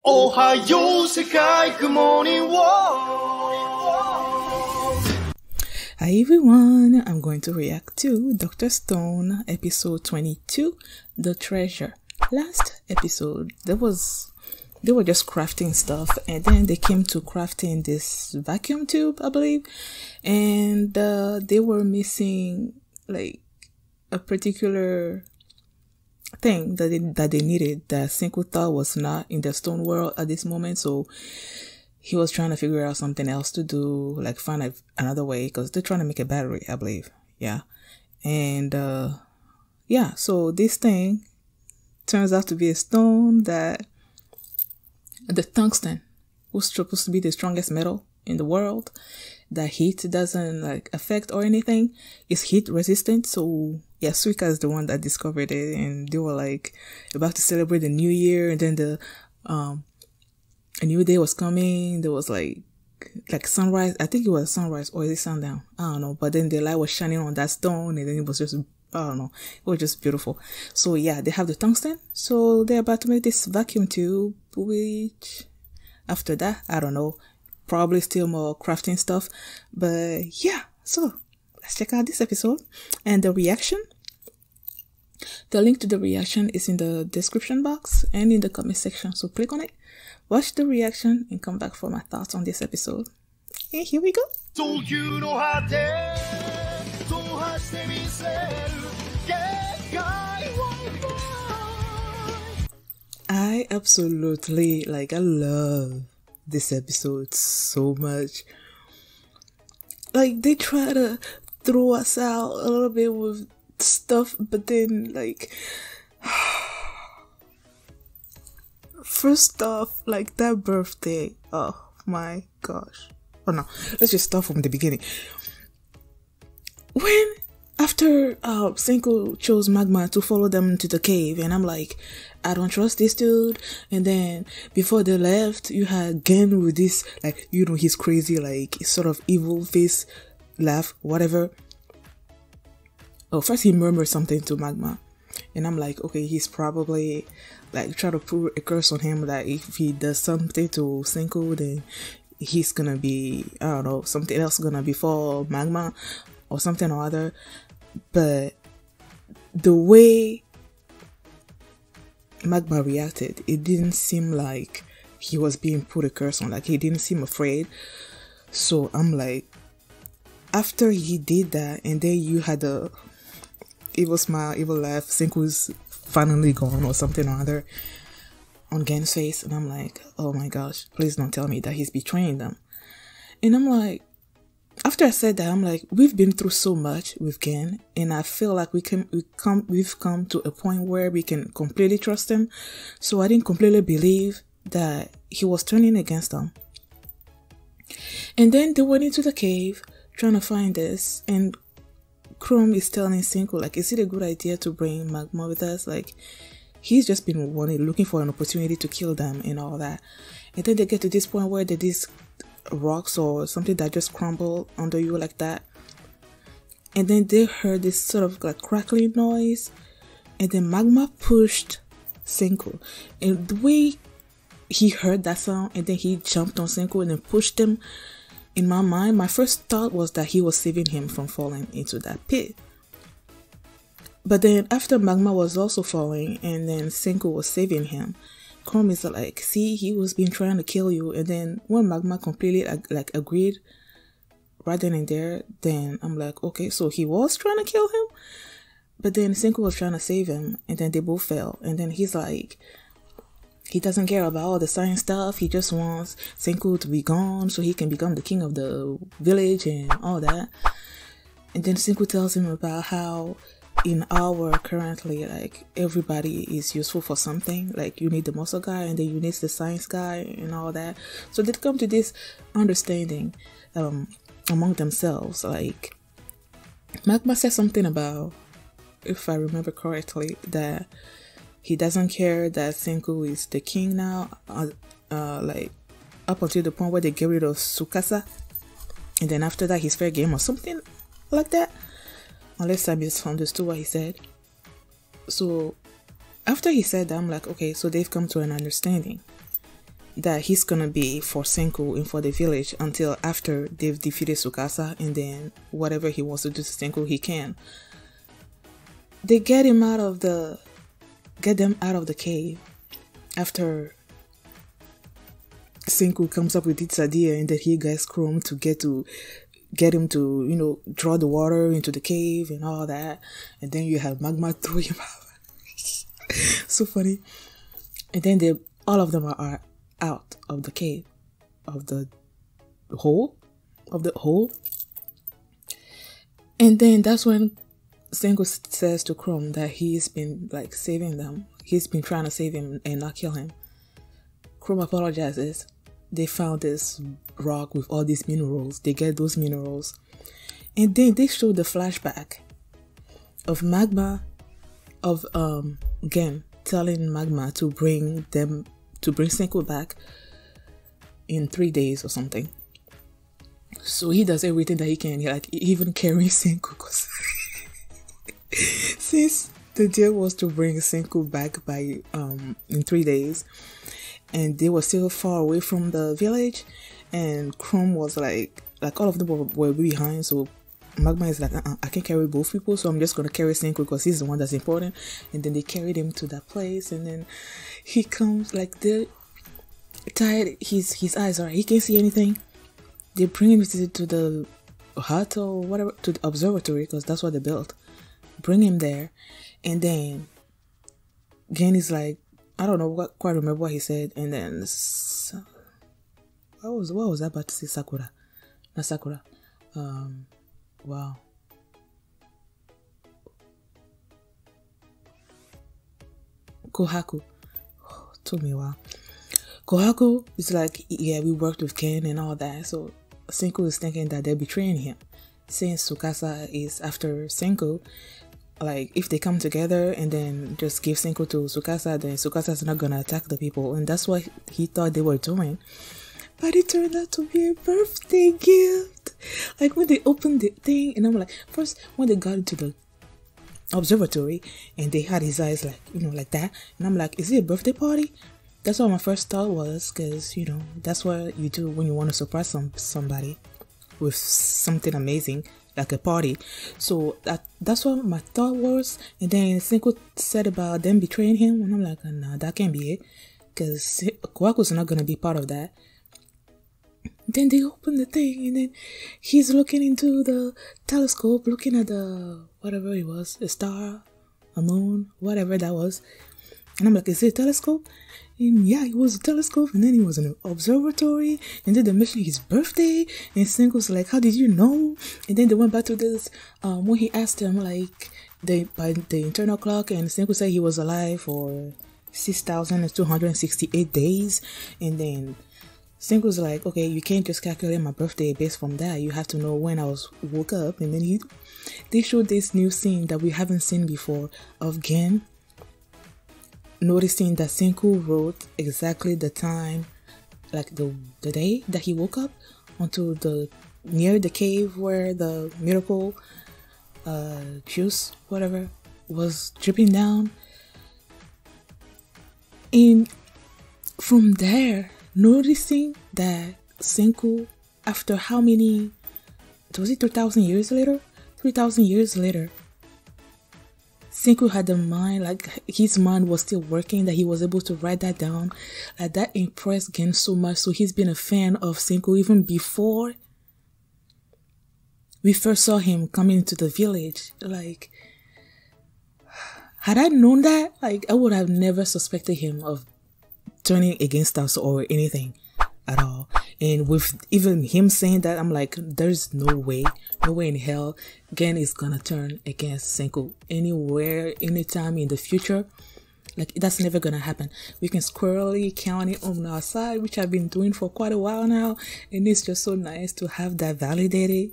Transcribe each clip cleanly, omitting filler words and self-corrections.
Ohayo Sekai, good morning, Hi everyone, I'm going to react to Dr. Stone episode 22, The Treasure. Last episode, they were just crafting stuff, and then they came to crafting this vacuum tube, I believe, and they were missing like a particular thing that they needed that Senku thought was not in the stone world at this moment. So he was trying to figure out something else to do, like find another way, because they're trying to make a battery, I believe. Yeah. And yeah, so this thing turns out to be a stone that the tungsten was supposed to be the strongest metal in the world, that heat doesn't like affect or anything. It's heat resistant. So yeah, Suika is the one that discovered it, and they were like about to celebrate the new year, and then a new day was coming. There was like sunrise. I think it was sunrise, or is it sundown? I don't know. But then the light was shining on that stone, and then it was just, I don't know. It was just beautiful. So yeah, they have the tungsten. So they're about to make this vacuum tube, which after that, I don't know. Probably still more crafting stuff. But yeah, so let's check out this episode and the reaction. The link to the reaction is in the description box and in the comment section. So click on it, watch the reaction, and come back for my thoughts on this episode. And here we go. I absolutely, I love this episode so much. Like, they try to throw us out a little bit with stuff, but then first off, that birthday, oh my gosh. Oh no, let's just start from the beginning. When after Senku chose Magma to follow them into the cave, and I'm like, I don't trust this dude. And then before they left, you had Gen with this, his crazy, sort of evil face, laugh, whatever. Oh, first he murmured something to Magma, and I'm like, okay, he's probably trying to put a curse on him that if he does something to Senku, then he's gonna be, I don't know, something else gonna befall Magma or something or other. But the way Magma reacted, it didn't seem like he was being put a curse on. He didn't seem afraid. So I'm like, after he did that, and then you had the evil smile, evil laugh, Senku's finally gone or something or other on Gen's face, and I'm like, oh my gosh, please don't tell me that he's betraying them. And I'm like, after I said that, I'm like, we've been through so much with Gen, and I feel like we've come to a point where we can completely trust him. So I didn't completely believe that he was turning against them. And then they went into the cave trying to find this, and Chrome is telling Senku, is it a good idea to bring Magma with us? He's just been looking for an opportunity to kill them and all that. And then they get to this point where there's these rocks or something that just crumble under you like that. And then they heard this sort of crackling noise. And then Magma pushed Senku. And the way he heard that sound, and then he jumped on Senku and then pushed him, in my mind, my first thought was that he was saving him from falling into that pit. But then after Magma was also falling, and then Senku was saving him, Chrome is like, see, he was been trying to kill you. And then when Magma completely agreed right then and there, then I'm like, okay, so he was trying to kill him, but then Senku was trying to save him, and then they both fell. And then he's like, he doesn't care about all the science stuff. He just wants Senku to be gone so he can become the king of the village and all that. And then Senku tells him about how in our currently, everybody is useful for something. You need the muscle guy, and then you need the science guy and all that. So they come to this understanding among themselves. Magma said something about, if I remember correctly, that he doesn't care that Senku is the king now, up until the point where they get rid of Tsukasa, and then after that he's fair game or something like that, unless I misunderstood what he said. So after he said that, I'm like, okay, so they've come to an understanding. that he's gonna be for Senku and for the village until after they've defeated Tsukasa, and then whatever he wants to do to Senku, he can. They get them out of the cave after Senku comes up with this idea, and then he gets Chrome to get him to, you know, draw the water into the cave and all that, and then you have Magma throw him out. So funny. And then all of them are out of the cave, of the hole, and then that's when Senku says to Chrome that he's been like saving them. He's been trying to save him and not kill him. Chrome apologizes. They found this rock with all these minerals. They get those minerals. And then they show the flashback of Magma, of Gen telling Magma to bring Senku back in 3 days or something. So he does everything that he can. He like even carrying Senku, because since the deal was to bring Senku back by in 3 days, and they were still far away from the village, and Chrome was like all of them were behind, so Magma is like, I can carry both people, so I'm just gonna carry Senku because he's the one that's important. And then they carried him to that place, and then he comes like they're tired. His eyes are, he can't see anything. They bring him to the hut or whatever, to the observatory, because that's what they built. Bring him there, and then Gen is like, I don't know quite remember what he said, and then what was I about to say? Sakura, not Sakura. Wow. Kohaku. Oh, took me a while. Kohaku is like, yeah, we worked with Ken and all that, so Senku is thinking that they're betraying him. Since Tsukasa is after Senku, like, if they come together and then just give Senku to Tsukasa, then Tsukasa's not gonna attack the people, and that's what he thought they were doing. But it turned out to be a birthday gift. Like, when they opened the thing, and I'm like, first, when they got into the observatory, and they had his eyes like, you know, like that, and I'm like, is it a birthday party? That's what my first thought was, because, you know, that's what you do when you want to surprise somebody with something amazing, like a party. So that's what my thought was. And then Senku said about them betraying him, and I'm like, nah, that can't be it, because Kwaku's not gonna be part of that. Then they open the thing, and then he's looking into the telescope, looking at the whatever it was, a star, a moon, whatever that was. And I'm like, is it a telescope? And yeah, it was a telescope. And then he was in an observatory, and then they mentioned his birthday, and Senku's like, how did you know? And then they went back to this when he asked him like by the internal clock, and Senku said he was alive for 6,268 days. And then Senku's like, okay, you can't just calculate my birthday based from that. You have to know when I woke up. And then they showed this new scene that we haven't seen before of Gen noticing that Senku wrote exactly the time, like the day that he woke up, onto near the cave where the miracle juice, whatever, was dripping down. And from there, noticing that Senku, after how many, was it 3,000 years later? 3,000 years later, Senku had the mind, like his mind was still working, that he was able to write that down. Like, that impressed Gen so much, so he's been a fan of Senku even before we first saw him coming into the village. Like, had I known that, like, I would have never suspected him of turning against us or anything at all. And with even him saying that, I'm like, there's no way in hell Gen is gonna turn against Senku anywhere, anytime in the future. Like, that's never gonna happen. We can squarely count it on our side, which I've been doing for quite a while now, and it's just so nice to have that validated,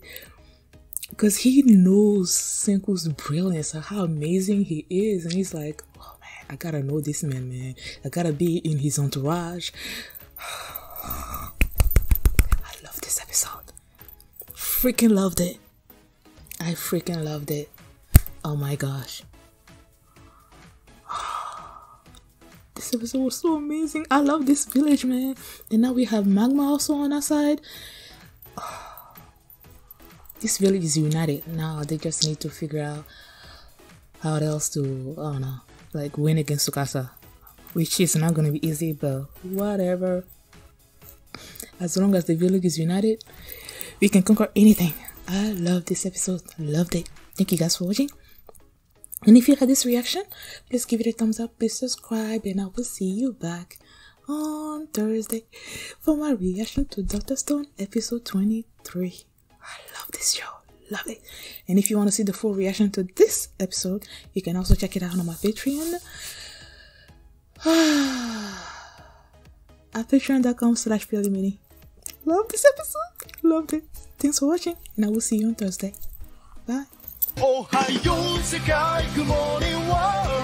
because he knows Senku's brilliance and how amazing he is, and he's like, oh man, I gotta know this man. I gotta be in his entourage. I love this episode. Freaking loved it. I freaking loved it. Oh my gosh. This episode was so amazing. I love this village, man. And now we have Magma also on our side. This village is united. Now they just need to figure out how else to, I don't know, like win against Tsukasa. Which is not going to be easy, but whatever. As long as the village is united, we can conquer anything. I love this episode. Loved it. Thank you guys for watching. And if you had this reaction, please give it a thumbs up, please subscribe, and I will see you back on Thursday for my reaction to Dr. Stone episode 23. I love this show. Love it. And if you want to see the full reaction to this episode, you can also check it out on my Patreon. At patreon.com/PLMini. Love this episode. Loved it. Thanks for watching, and I will see you on Thursday. Bye. Ohayo, Sekai, good morning, world.